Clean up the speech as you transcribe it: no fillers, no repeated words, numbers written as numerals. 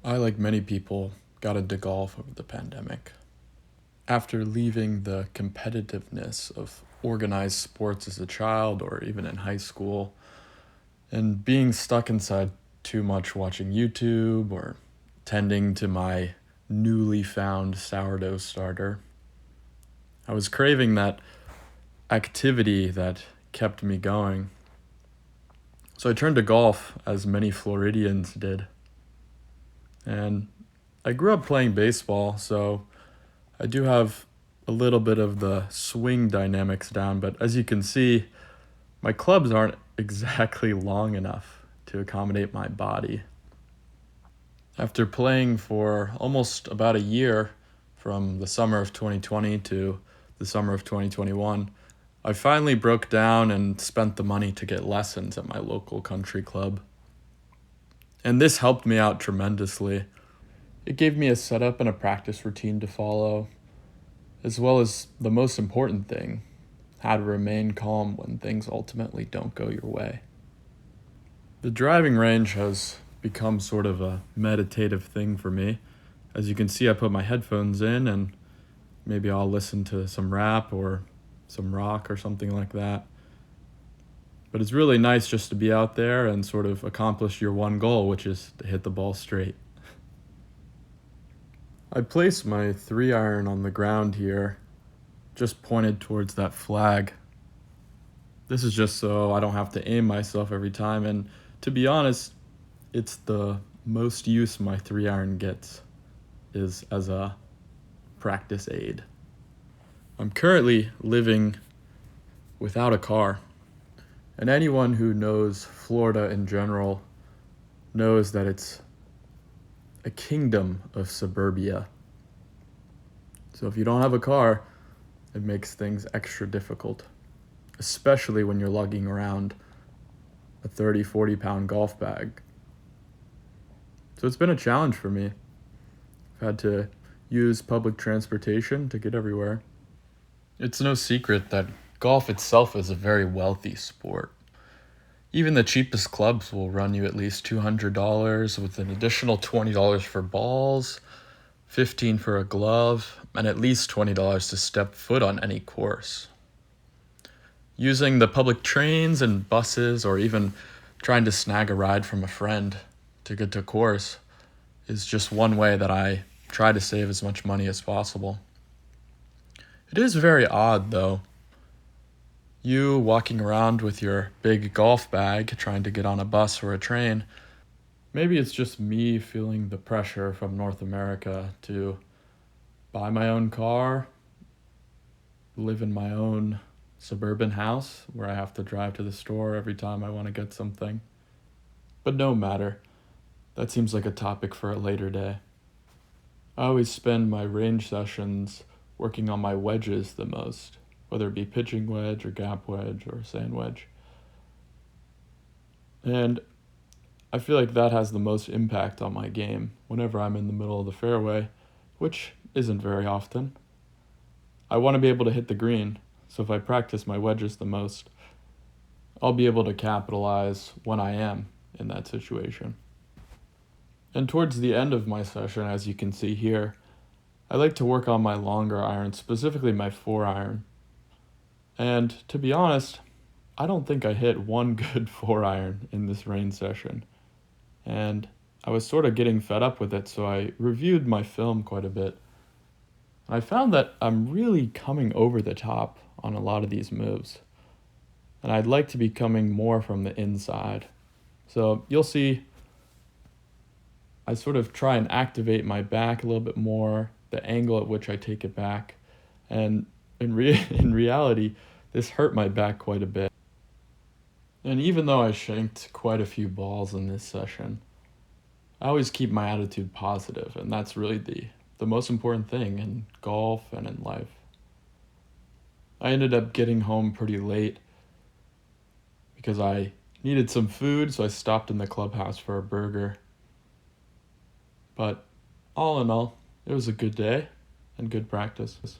I, like many people, got into golf over the pandemic. After leaving the competitiveness of organized sports as a child or even in high school, and being stuck inside too much watching YouTube or tending to my newly found sourdough starter, I was craving that activity that kept me going. So I turned to golf, as many Floridians did. And I grew up playing baseball, so I do have a little bit of the swing dynamics down, but as you can see, my clubs aren't exactly long enough to accommodate my body. After playing for almost about a year, from the summer of 2020 to the summer of 2021, I finally broke down and spent the money to get lessons at my local country club. And this helped me out tremendously. It gave me a setup and a practice routine to follow, as well as the most important thing, how to remain calm when things ultimately don't go your way. The driving range has become sort of a meditative thing for me. As you can see, I put my headphones in and maybe I'll listen to some rap or some rock or something like that. But it's really nice just to be out there and sort of accomplish your one goal, which is to hit the ball straight. I placed my 3-iron on the ground here, just pointed towards that flag. This is just so I don't have to aim myself every time, and to be honest, it's the most use my 3-iron gets is as a practice aid. I'm currently living without a car, and anyone who knows Florida in general knows that it's a kingdom of suburbia. So if you don't have a car, it makes things extra difficult, especially when you're lugging around a 30-40 pound golf bag. So it's been a challenge for me. I've had to use public transportation to get everywhere. It's no secret that golf itself is a very wealthy sport. Even the cheapest clubs will run you at least $200 with an additional $20 for balls, $15 for a glove, and at least $20 to step foot on any course. Using the public trains and buses, or even trying to snag a ride from a friend to get to course, is just one way that I try to save as much money as possible. It is very odd, though. You walking around with your big golf bag trying to get on a bus or a train. Maybe it's just me feeling the pressure from North America to buy my own car, live in my own suburban house where I have to drive to the store every time I want to get something. But no matter. That seems like a topic for a later day. I always spend my range sessions working on my wedges the most, whether it be pitching wedge or gap wedge or sand wedge. And I feel like that has the most impact on my game whenever I'm in the middle of the fairway, which isn't very often. I want to be able to hit the green, so if I practice my wedges the most, I'll be able to capitalize when I am in that situation. And towards the end of my session, as you can see here, I like to work on my longer iron, specifically my 4-iron. And to be honest, I don't think I hit one good 4-iron in this rain session. And I was sort of getting fed up with it, so I reviewed my film quite a bit. I found that I'm really coming over the top on a lot of these moves. And I'd like to be coming more from the inside. So you'll see I sort of try and activate my back a little bit more, the angle at which I take it back. And in reality, this hurt my back quite a bit. And even though I shanked quite a few balls in this session, I always keep my attitude positive, and that's really the most important thing in golf and in life. I ended up getting home pretty late because I needed some food, so I stopped in the clubhouse for a burger. But all in all, it was a good day and good practice.